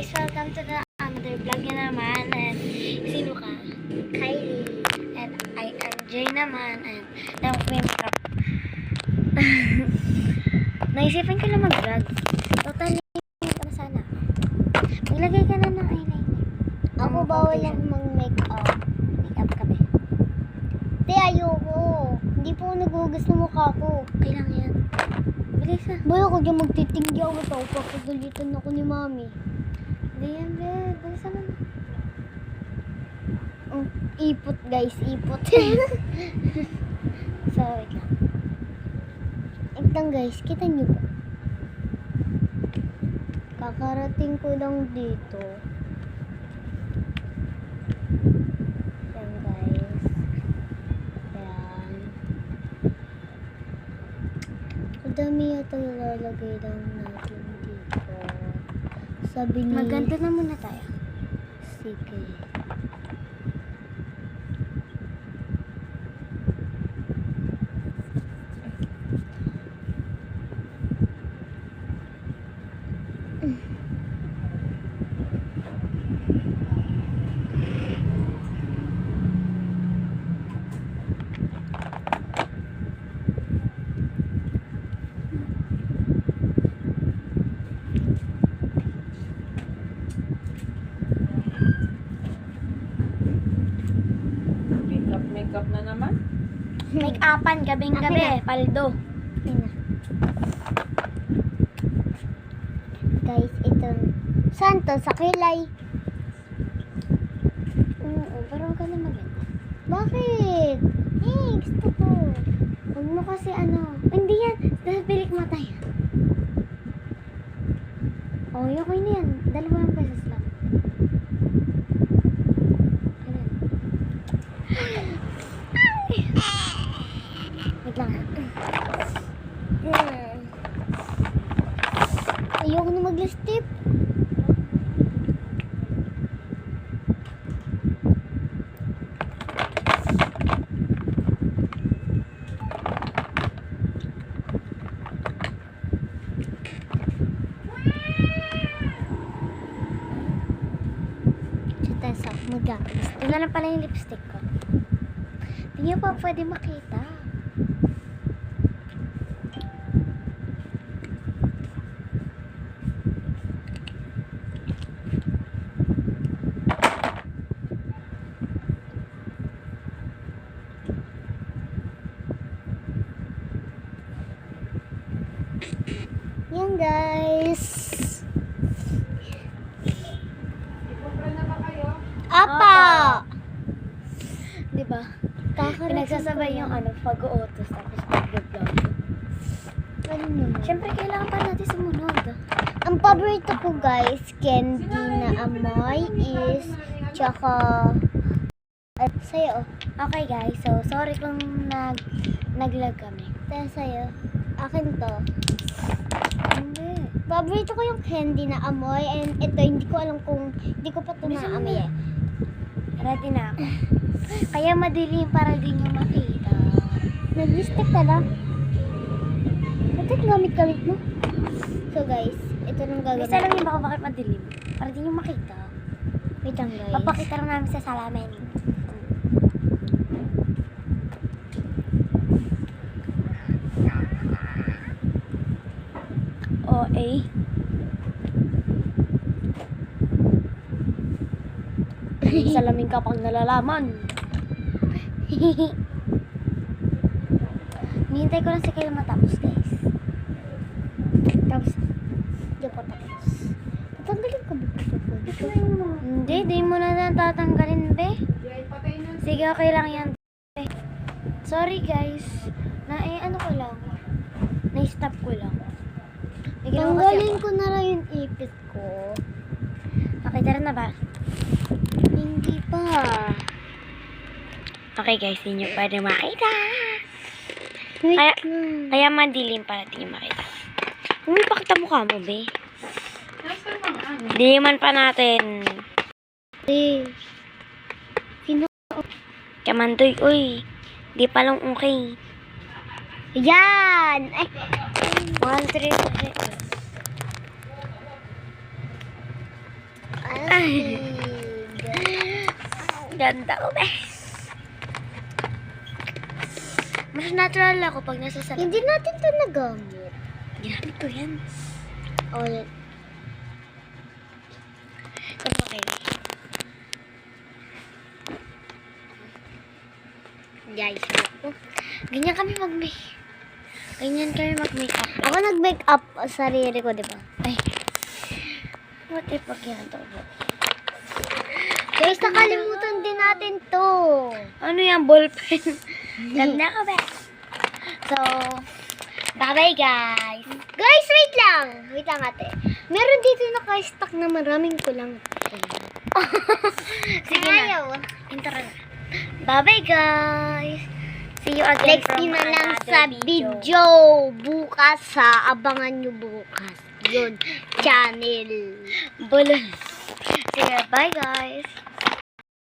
guys, welcome to the another vlog na naman. And sino ka? Kylie. And I am Jay naman. And nag-makeup. Naisipan ko lang mag-vlog. Totally, ka na sana. Maglagay ka na ng eyeliner. Ako bawal lang mag-makeup. Makeup ka ba? Te, ayoko. Hindi po nagugas ng mukha ko. Okay lang yan. Bilis na. Boy, ako dyan magtitinggi ako. Papagalitan ako ni mami. Hindi yan, babe. Bilis naman. Ipot, guys. Ipot. So, wait lang. Wait lang, guys. Kita niyo po. Kakarating ko lang dito. Yan, guys. Yan. Ang dami yata lalagay lang natin dito. Sabi ni... Maganda na muna tayo. Sige. Makeup na naman. Make-upan, gabing-gabi. Akin na. Paldo. Yan na. Guys, ito. Saan to? Sa kilay. Oo, pero huwag ka na maganda. Bakit? Gusto ko. Huwag mo kasi ano. Hindi yan. Dahil pilik mata yan. Oh, okay na yan. 2 pesos lang. Ayan. Wait lang. Ayoko na mag-lipstick. Sa mag-gamis. Ito na lang pala yung lipstick ko. Hindi nyo pa pwede makita. Yan, guys. Ikumpra na ba kayo? Apa! Diba? Pinagsasabay yung ano, pag-uutos tapos pag-vlog. Ano naman? Siyempre, kailangan pa natin sumunod. Ang paborito ko, guys, candy na amoy is tsaka at sa'yo. Okay guys, so sorry kung nag-lag kami. Tayo sa'yo. Akin to. Hindi. Paborito ko yung candy na amoy and ito, hindi ko alam kung hindi ko pa ito Bisa mo naamoy na. eh. Ready na ako. Kaya madilim para din yung makita. Nag-lipstick ka na? Ba't yung gamit-gamit mo? So guys, ito nang gagawin. Bisa alam niyo ba kung bakit madilim? Para din yung makita. Wait lang, guys. Papakita lang namin sa salamin. OA. Salamin ka pang nalalaman. Nihintay ko lang si Kyle matapos, guys. Tapos, hindi po tapos. Tatanggalin ko ba ito? Hindi, di mo na tatanggalin, be. Yay, patay na. Sige, okay lang yan, be. Sorry, guys. Ano ko lang. Na-stop ko lang. May ginawa kasi Tanggalin ako. ko na lang yung ipit ko. Okay, tara na ba? Hindi pa. Okay, guys, hindi nyo pwede makita. Wait Kaya- lang. Kaya madilim para di nyo makita. Kung may pakita mukha mo, be. Nasaan mga ano? Di man pa natin. Eh, Kamandoy, uy. Di pa lang okay. yan! Ay, 1, 3, Ganda ko, be. Mas natural ako pag nasa salon. Hindi natin to nagamit. Ginamit ko yan. Oh, yan. Tapos okay. Guys, ako. Ganyan kami Ganyan kami mag-makeup. Ako nag-make up sa sarili ko, di ba? Ay. What if pag yan to? Guys, nakalimutan din natin to. Ano yan? Ballpen. Ganda ka, be. So, bye-bye, guys. Guys, wait lang. Wait lang, ate. Meron dito naka-stock na maraming kulang. Sige na. Ayaw. Intro na. Bye-bye, guys. See you again Next from na lang another sa video. Bukas ha. Abangan nyo bukas. Yun. Channel. Bulol. Sige, bye, guys.